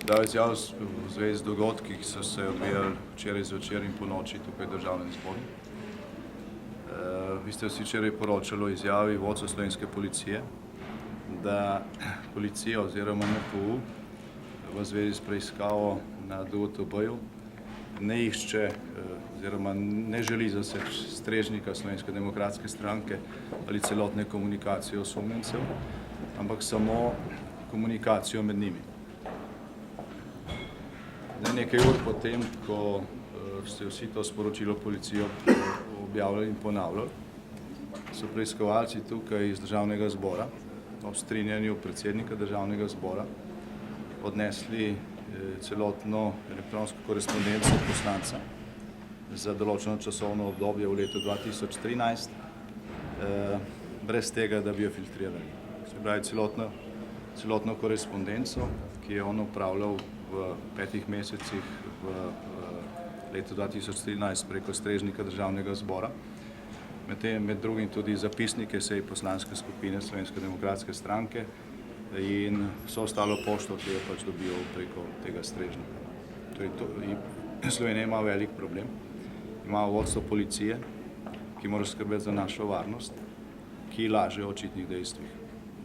dal izjav v zvezi z dogodki, ki so se odvijali včeraj zvečer in ponoči tukaj v Državnem zboru. Vi ste vsi včeraj poročali o izjavi vodstva slovenske policije, da policija oziroma NPU v zvezi s preiskavo na DUTB-ju ne išče oziroma ne želi zaseči strežnika Slovenske demokratske stranke ali celotne komunikacije osumljencev, ampak samo komunikacijo med njimi. Nekaj ur potem, ko ste vsi to sporočilo policijo objavljali in ponavljali, so preiskovalci tukaj iz Državnega zbora ob strinjanju predsednika Državnega zbora odnesli celotno elektronsko korespondenco poslanca za določeno časovno obdobje v letu 2013, brez tega, da bi jo filtrirali. Se pravi, celotno korespondenco, ki je on upravljal v 5 mesecih v letu 2013 preko strežnika Državnega zbora, med drugim tudi zapisnike sej poslanske skupine Slovenske demokratske stranke in vso ostalo pošto, ki jo pač dobijo preko tega strežnika. Torej, Slovenija ima velik problem, ima vodstvo policije, ki mora skrbeti za našo varnost, ki laže o očitnih dejstvih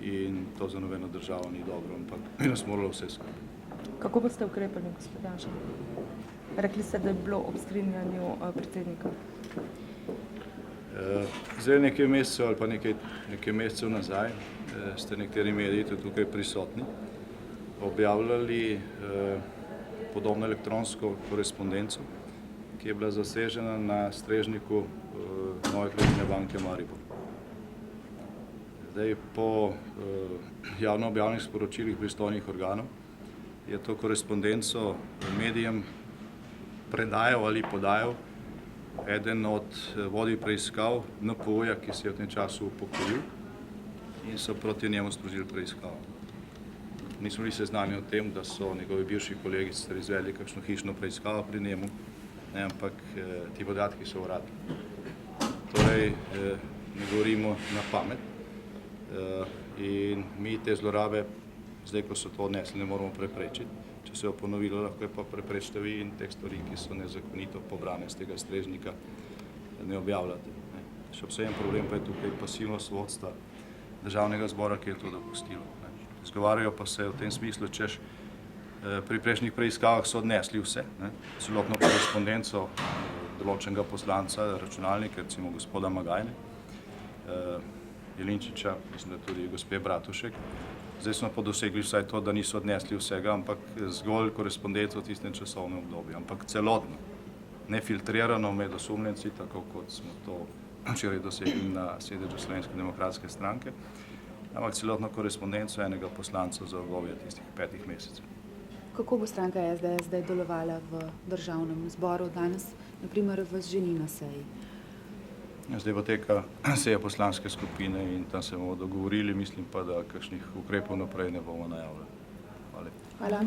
in to za nobeno državo ni dobro, ampak bi nas moralo vse skrbeti. Kako boste ukrepali, gospod Janša? Rekli ste, da je bilo ob strinjanju predsednika. Zdaj nekaj mesecev ali pa nekaj mesecev nazaj ste nekateri mediji tudi tukaj prisotni objavljali podobno elektronsko korespondenco, ki je bila zasežena na strežniku Nove Kreditne banke Maribor. Zdaj, po javno objavljenih sporočilih pristojnih organov je to korespondenco medijem predajal ali podajal eden od vodij preiskav NPU-ja, ki se je v tem času upokojil in so proti njemu sprožili preiskavo. Nismo bili seznanjeni o tem, da so njegovi bivši kolegi izvedli kakšno hišno preiskavo pri njemu, ampak ti podatki so uradni. Torej, ne govorimo na pamet in mi te zlorabe, zdaj, ko so to odnesli, ne moramo preprečiti. Če se je ponovilo, lahko je pa preprečite vi in teh stvari, ki so nezakonito pobrane z tega strežnika, ne objavljate. Še vseeno problem pa je tukaj pasivnost vodstva Državnega zbora, ki je to dopustilo. Izgovarjajo pa se v tem smislu, češ pri prejšnjih preiskavah so odnesli vse, celotno korespondenco določenega poslanca, računalnik, recimo gospoda Magajne, Jelinčiča, mislim, da tudi gospe Bratušek. Zdaj smo pa dosegli vsaj to, da niso odnesli vsega, ampak zgolj korespondenco v tistem časovnem obdobju, ampak celotno, nefiltrirano med osumljenci, tako kot smo to včeraj dosegli na sedežu Slovenske demokratske stranke, ampak celotno korespondenco enega poslanca za obdobje tistih 5 mesecev. Kako bo stranka SDS zdaj delovala v Državnem zboru danes, naprimer vas želi na seji? Zdaj poteka seja poslanske skupine in tam se bomo dogovorili, mislim pa, da kakšnih ukrepov naprej ne bomo najavljali. Hvala. Hvala.